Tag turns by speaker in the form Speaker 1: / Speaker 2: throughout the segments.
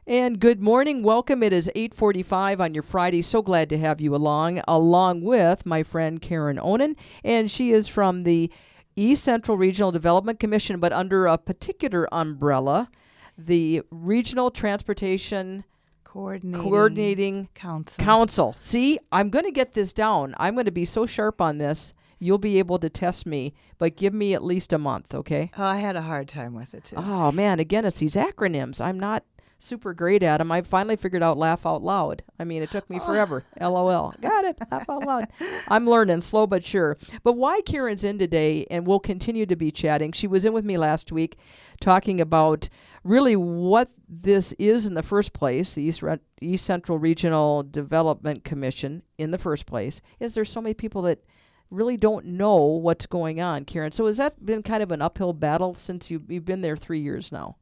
Speaker 1: And good morning. Welcome. It is 8:45 on your Friday. So glad to have you along with my friend Karen Onan. And she is from the East Central Regional Development Commission, but under a particular umbrella, the Regional Transportation Coordinating Council. See, I'm going to get this down. I'm going to be so sharp on this. You'll be able to test me, but give me at least a month, okay?
Speaker 2: Oh, I had a hard time with it, too.
Speaker 1: Oh, man. Again, it's these acronyms. I'm not super great at them. I finally figured out laugh out loud. I mean, it took me forever. LOL. Got it. Laugh out loud. I'm learning, slow but sure. But why Karen's in today, and we'll continue to be chatting. She was in with me last week talking about really what this is in the first place, the East Central Regional Development Commission in the first place, is there's so many people that really don't know what's going on, Karen. So has that been kind of an uphill battle since you've been there 3 years now?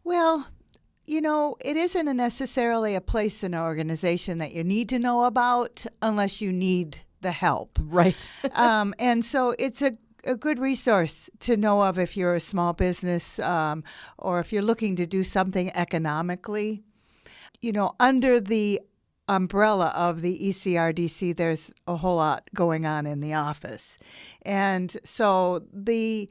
Speaker 2: Well, you know, it isn't necessarily a place in an organization that you need to know about unless you need the help.
Speaker 1: Right.
Speaker 2: And so it's a good resource to know of if you're a small business or if you're looking to do something economically. You know, under the umbrella of the ECRDC, there's a whole lot going on in the office. And so the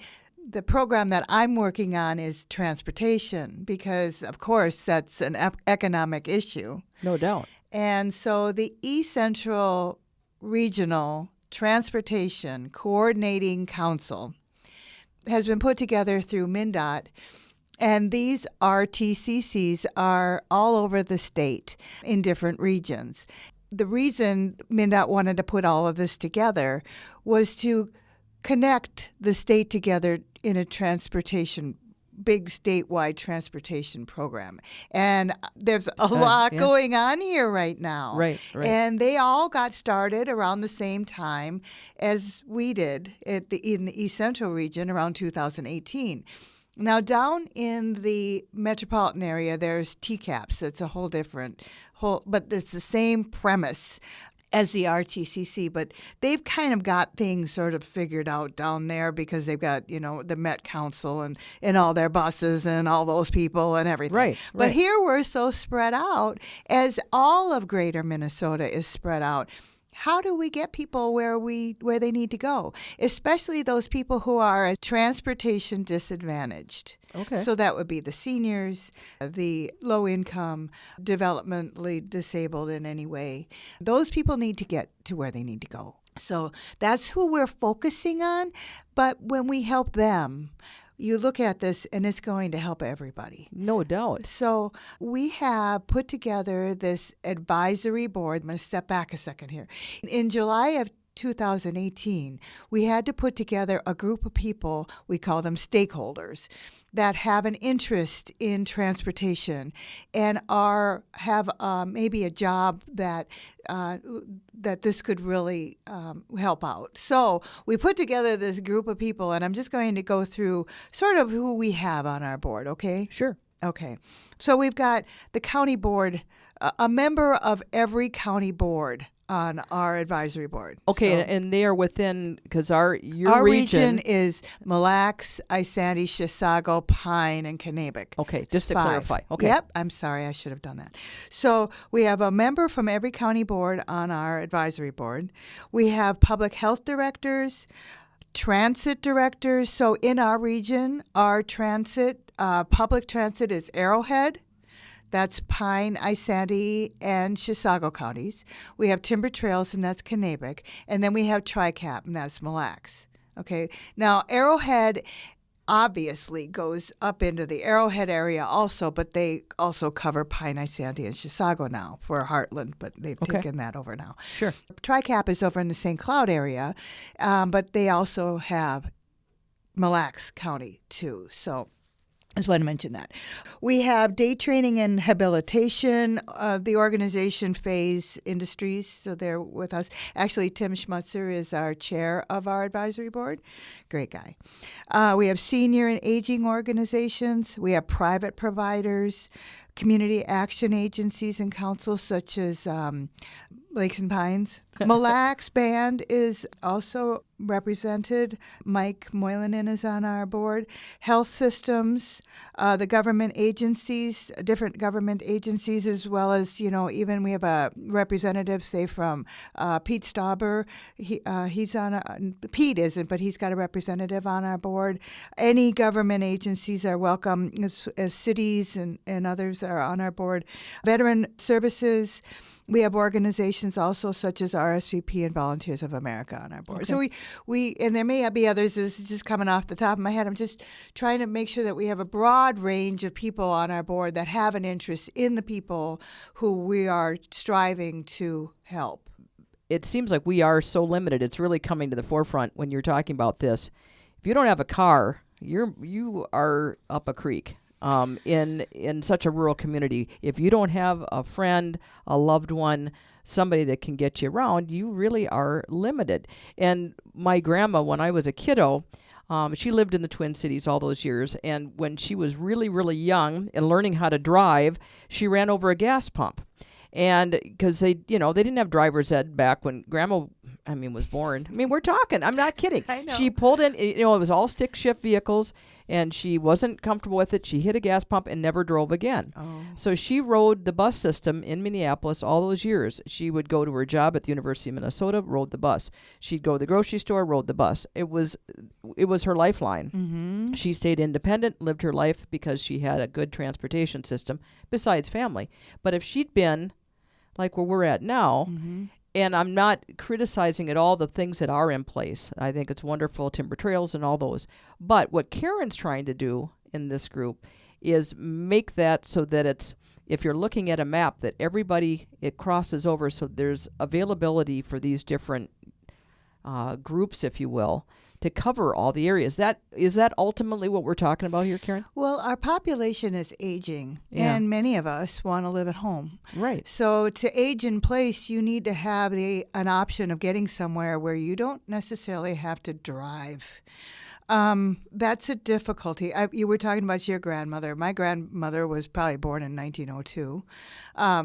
Speaker 2: program that I'm working on is transportation because, of course, that's an economic issue.
Speaker 1: No doubt.
Speaker 2: And so the East Central Regional Transportation Coordinating Council has been put together through MnDOT, and these RTCCs are all over the state in different regions. The reason MnDOT wanted to put all of this together was to connect the state together in a big statewide transportation program. And there's a lot going on here right now.
Speaker 1: Right.
Speaker 2: And they all got started around the same time as we did in the East Central region around 2018. Now, down in the metropolitan area, there's TCAPS. It's a whole different, but it's the same premise as the RTCC, but they've kind of got things sort of figured out down there because they've got, you know, the Met Council and all their buses and all those people and everything.
Speaker 1: Right.
Speaker 2: But here we're so spread out, as all of greater Minnesota is spread out. How do we get people where they need to go, especially those people who are transportation disadvantaged?
Speaker 1: Okay.
Speaker 2: So that would be the seniors, the low income, developmentally disabled in any way. Those people need to get to where they need to go. So that's who we're focusing on. But when we help them, you look at this and it's going to help everybody.
Speaker 1: No doubt.
Speaker 2: So we have put together this advisory board. I'm going to step back a second here. In July of 2018, we had to put together a group of people, we call them stakeholders, that have an interest in transportation and have maybe a job that this could really help out. So we put together this group of people, and I'm just going to go through sort of who we have on our board, okay?
Speaker 1: Sure.
Speaker 2: Okay. So we've got the county board, a member of every county board on our advisory board.
Speaker 1: Okay,
Speaker 2: so,
Speaker 1: and they are within, because your
Speaker 2: region is Mille Lacs, Isanti, Chisago, Pine, and Kanabec.
Speaker 1: Okay, just to
Speaker 2: 5.
Speaker 1: clarify. Okay.
Speaker 2: Yep, I'm sorry, I should have done that. So we have a member from every county board on our advisory board. We have public health directors, transit directors. So in our region, our public transit is Arrowhead. That's Pine, Isanti, and Chisago counties. We have Timber Trails, and that's Kanabec. And then we have TriCap, and that's Mille Lacs. Okay. Now, Arrowhead obviously goes up into the Arrowhead area also, but they also cover Pine, Isanti, and Chisago now for Heartland, but they've taken that over now.
Speaker 1: Sure.
Speaker 2: TriCap is over in the St. Cloud area, but they also have Mille Lacs County too. So I just want to mention that. We have day training and habilitation, the organization Phase Industries, so they're with us. Actually, Tim Schmutzer is our chair of our advisory board. Great guy. We have senior and aging organizations. We have private providers, community action agencies and councils such as Lakes and Pines. Mille Lacs Band is also represented. Mike Moylanen is on our board. Health systems, the government agencies, different government agencies, as well as, even we have a representative, say, from Pete Stauber. He's on Pete isn't, but he's got a representative on our board. Any government agencies are welcome, as cities and others are on our board. Veteran services. We have organizations also such as RSVP and Volunteers of America on our board.
Speaker 1: Okay.
Speaker 2: So we and there may be others. This is just coming off the top of my head. I'm just trying to make sure that we have a broad range of people on our board that have an interest in the people who we are striving to help.
Speaker 1: It seems like we are so limited. It's really coming to the forefront when you're talking about this. If you don't have a car, you are up a creek. In such a rural community, if you don't have a friend, a loved one, somebody that can get you around, you really are limited. And my grandma, when I was a kiddo, she lived in the Twin Cities all those years. And when she was really, really young and learning how to drive, she ran over a gas pump. And because they didn't have driver's ed back when Grandma, was born. We're talking. I'm not kidding.
Speaker 2: I know.
Speaker 1: She pulled in, it was all stick shift vehicles, and she wasn't comfortable with it. She hit a gas pump and never drove again.
Speaker 2: Oh.
Speaker 1: So she rode the bus system in Minneapolis all those years. She would go to her job at the University of Minnesota, rode the bus. She'd go to the grocery store, rode the bus. It was her lifeline.
Speaker 2: Mm-hmm.
Speaker 1: She stayed independent, lived her life because she had a good transportation system besides family. But if she'd been like where we're at now,
Speaker 2: Mm-hmm.
Speaker 1: and I'm not criticizing at all the things that are in place. I think it's wonderful, timber trails and all those. But what Karen's trying to do in this group is make that so that it's, if you're looking at a map, that everybody, it crosses over, so there's availability for these different groups, if you will, to cover all the areas. Is that ultimately what we're talking about here, Karen?
Speaker 2: Well, our population is aging,
Speaker 1: Yeah.
Speaker 2: and many of us want to live at home.
Speaker 1: Right.
Speaker 2: So to age in place, you need to have an option of getting somewhere where you don't necessarily have to drive. That's a difficulty. You were talking about your grandmother. My grandmother was probably born in 1902.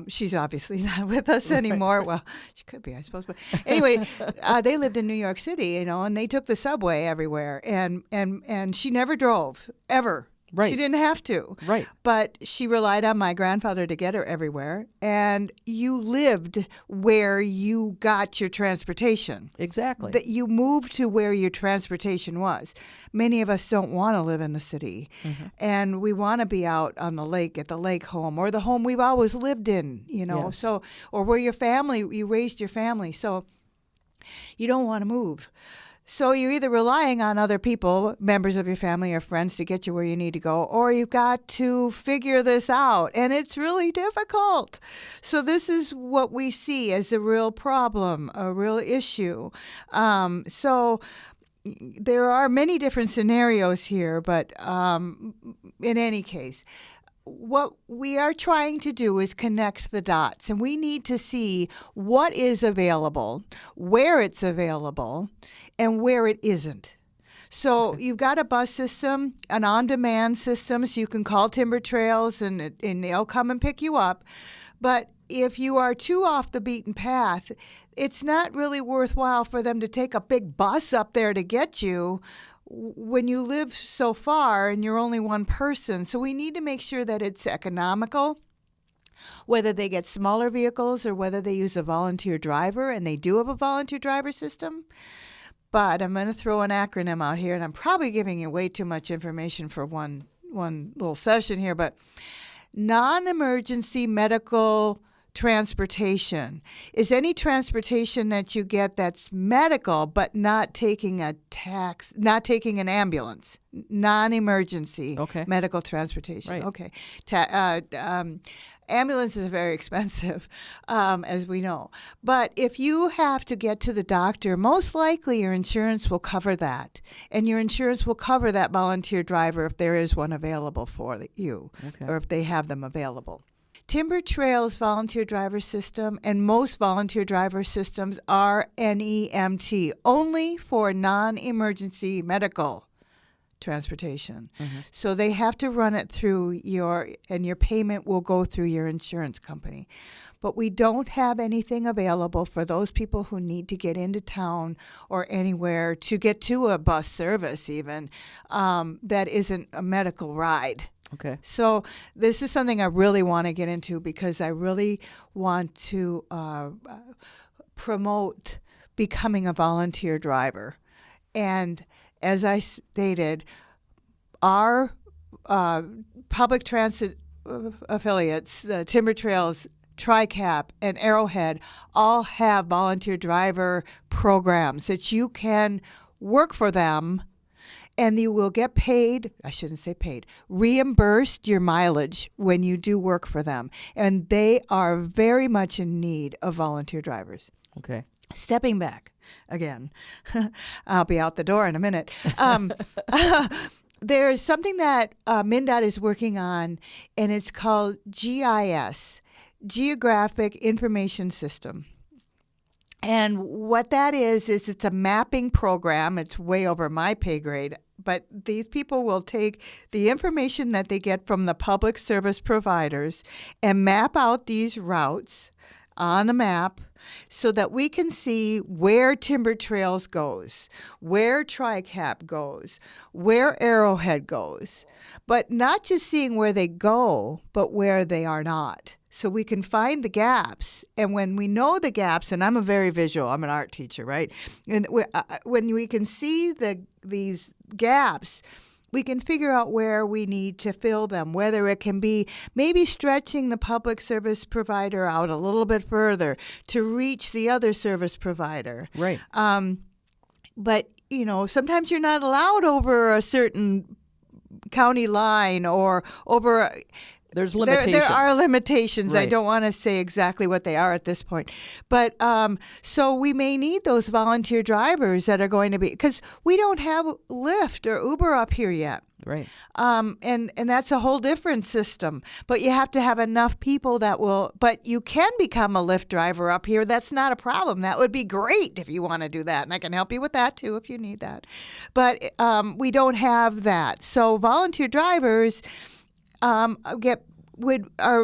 Speaker 2: She's obviously not with us anymore. Well, she could be, I suppose. But anyway, they lived in New York City, and they took the subway everywhere. And she never drove, ever.
Speaker 1: Right.
Speaker 2: She didn't have to.
Speaker 1: Right.
Speaker 2: But she relied on my grandfather to get her everywhere. And you lived where you got your transportation.
Speaker 1: Exactly.
Speaker 2: That you moved to where your transportation was. Many of us don't want to live in the city.
Speaker 1: Mm-hmm.
Speaker 2: And we want to be out on the lake, at the lake home, or the home we've always lived in,
Speaker 1: Yes.
Speaker 2: So, or where you raised your family. So you don't want to move. So you're either relying on other people, members of your family or friends, to get you where you need to go, or you've got to figure this out, and it's really difficult. So this is what we see as a real problem, a real issue. So there are many different scenarios here, but in any case, what we are trying to do is connect the dots, and we need to see what is available, where it's available, and where it isn't. So you've got a bus system, an on-demand system, so you can call Timber Trails and they'll come and pick you up. But if you are too off the beaten path, it's not really worthwhile for them to take a big bus up there to get you when you live so far and you're only one person. So we need to make sure that it's economical, whether they get smaller vehicles or whether they use a volunteer driver, and they do have a volunteer driver system. But I'm going to throw an acronym out here, and I'm probably giving you way too much information for one little session here, but non-emergency medical transportation is any transportation that you get that's medical but not taking an ambulance. Non-emergency medical transportation.
Speaker 1: Right.
Speaker 2: Okay. Ambulances are very expensive, as we know. But if you have to get to the doctor, most likely your insurance will cover that. And your insurance will cover that volunteer driver if there is one available for you, or if they have them available. Timber Trails volunteer driver system and most volunteer driver systems are NEMT, only for non-emergency medical transportation. So they have to run it through your payment will go through your insurance company. But we don't have anything available for those people who need to get into town or anywhere to get to a bus service even that isn't a medical ride.
Speaker 1: Okay.
Speaker 2: So this is something I really want to get into because I really want to promote becoming a volunteer driver. And as I stated, our public transit affiliates, the Timber Trails, TriCap, and Arrowhead all have volunteer driver programs that you can work for them and you will get paid, I shouldn't say paid, reimbursed your mileage when you do work for them. And they are very much in need of volunteer drivers.
Speaker 1: Okay.
Speaker 2: Stepping back again, I'll be out the door in a minute. There's something that MnDOT is working on, and it's called GIS, Geographic Information System. And what that is it's a mapping program. It's way over my pay grade. But these people will take the information that they get from the public service providers and map out these routes on a map so that we can see where Timber Trails goes, where TriCap goes, where Arrowhead goes, but not just seeing where they go, but where they are not. So we can find the gaps. And when we know the gaps, and I'm a very visual, I'm an art teacher, right? And when we can see these gaps, we can figure out where we need to fill them, whether it can be maybe stretching the public service provider out a little bit further to reach the other service provider.
Speaker 1: Right.
Speaker 2: But, sometimes you're not allowed over a certain county line or over...
Speaker 1: There's limitations.
Speaker 2: There are limitations.
Speaker 1: Right.
Speaker 2: I don't want to say exactly what they are at this point. But so we may need those volunteer drivers that are going to be, because we don't have Lyft or Uber up here yet.
Speaker 1: Right.
Speaker 2: And that's a whole different system. But you have to have enough people that will, but you can become a Lyft driver up here. That's not a problem. That would be great if you want to do that. And I can help you with that too if you need that. But we don't have that. So volunteer drivers are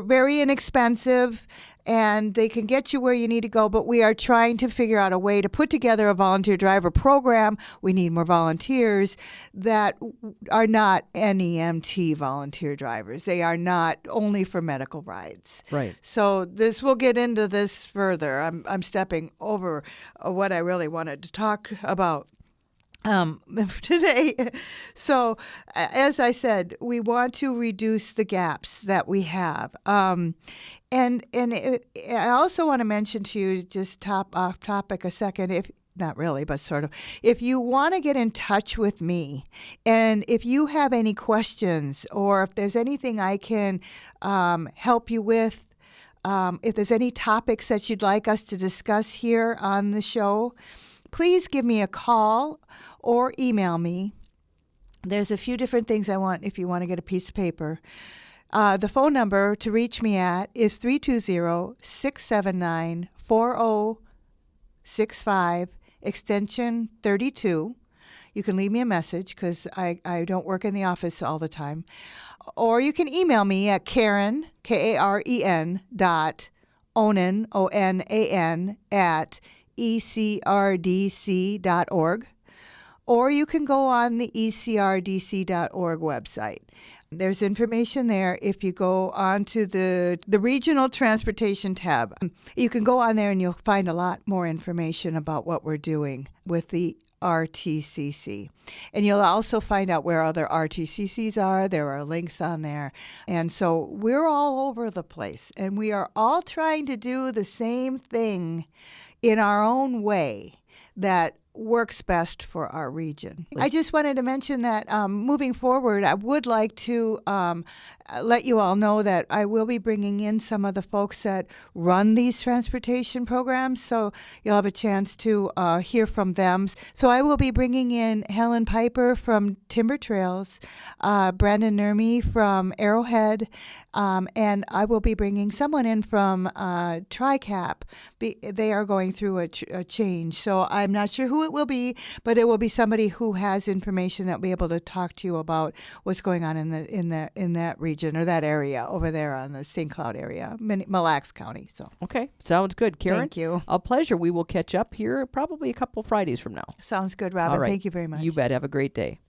Speaker 2: very inexpensive and they can get you where you need to go, but we are trying to figure out a way to put together a volunteer driver program. We need more volunteers that are not NEMT volunteer drivers. They are not only for medical rides.
Speaker 1: Right.
Speaker 2: So we'll get into this further. I'm stepping over what I really wanted to talk about today. So, as I said, we want to reduce the gaps that we have. I also want to mention to you, just off topic a second, if not really, but sort of, if you want to get in touch with me and if you have any questions or if there's anything I can help you with, if there's any topics that you'd like us to discuss here on the show, please give me a call or email me. There's a few different things I want if you want to get a piece of paper. The phone number to reach me at is 320-679-4065, extension 32. You can leave me a message because I don't work in the office all the time. Or you can email me at Karen, Karen, Onan, Onan, at ecrdc.org, or you can go on the ecrdc.org website. There's information there. If you go on to the Regional Transportation tab, you can go on there and you'll find a lot more information about what we're doing with the RTCC. And you'll also find out where other RTCCs are. There are links on there. And so we're all over the place, and we are all trying to do the same thing in our own way that works best for our region. I just wanted to mention that moving forward, I would like to let you all know that I will be bringing in some of the folks that run these transportation programs, so you'll have a chance to hear from them. So I will be bringing in Helen Piper from Timber Trails, Brandon Nermi from Arrowhead, and I will be bringing someone in from TriCap. They are going through a change, so I'm not sure who who it will be, but it will be somebody who has information that will be able to talk to you about what's going on in that region or that area over there on the St. Cloud area, Mille Lacs County. So
Speaker 1: Okay, sounds good, Karen.
Speaker 2: thank you.
Speaker 1: A pleasure. We will catch up here probably a couple Fridays from now.
Speaker 2: Sounds good, Robin.
Speaker 1: All right.
Speaker 2: Thank you very much.
Speaker 1: You bet. Have a great day.